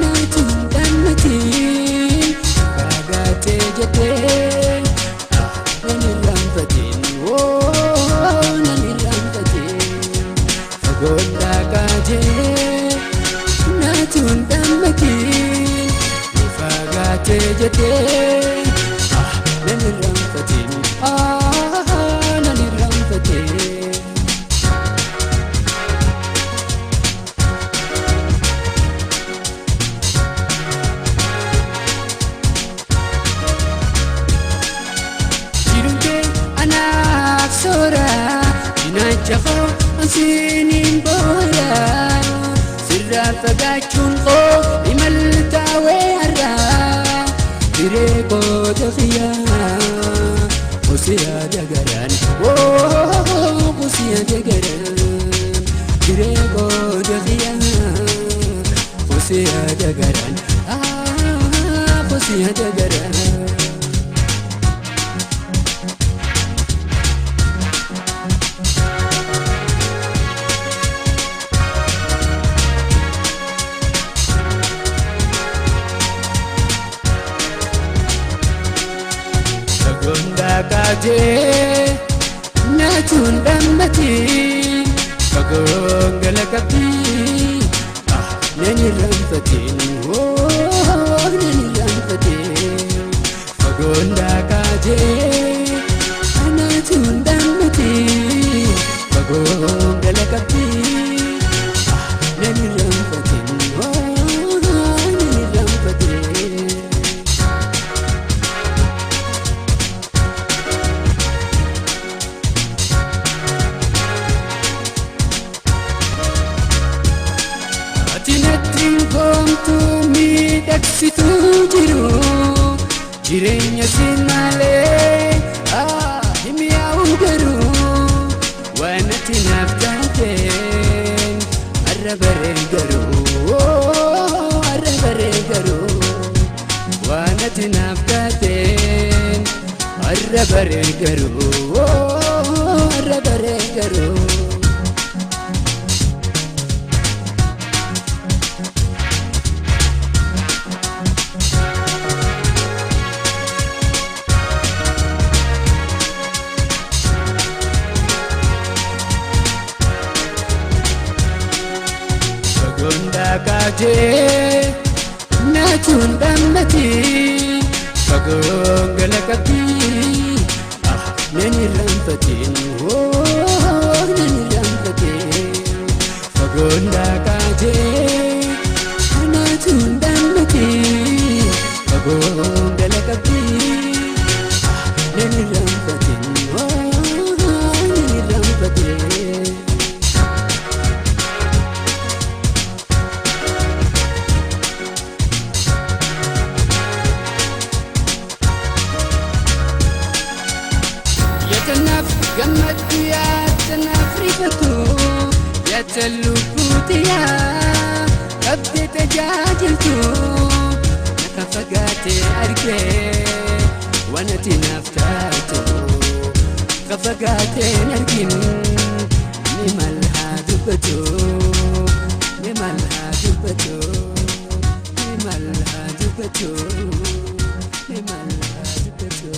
Natun damati bagate jete nani rampatin nani rampatin fagonda kaje natun damati bagate jete nani rampatin nani rampatin Sora jinajako ansinin bora sirra fagachun ko imaltawe arra direko dafiya kusiya dagaran kusiya dagaran direko dafiya kusiya dagaran kusiya dagaran Gonda kaje natun damati fagongala kapi nani rampatin nani rampatin fagonda kaje natun damati fagongala kapi nani rampatin nani rampatin Gomtu miidhagsitu jiru jireenya siin malee himiyaa'u garuu waan ati naaf taateen har'a baree garuu waan ati naaf taateen har'a baree garuu Gonda kaje natun damati fagongala kapi nani rampatin nani rampatin fagonda kaje natun damati fagongala kapi nani rampatin nani rampatin Yatanaf gammaddu yatanaf rifatu yatallubuuti qabde tajaajiltu naka fagaate argee waan ati naaf taatu ka fagaateen argin ni mal haa dubbatu ni mal haa dubbatu ni mal haa dubbatu ni mal haa dubbatu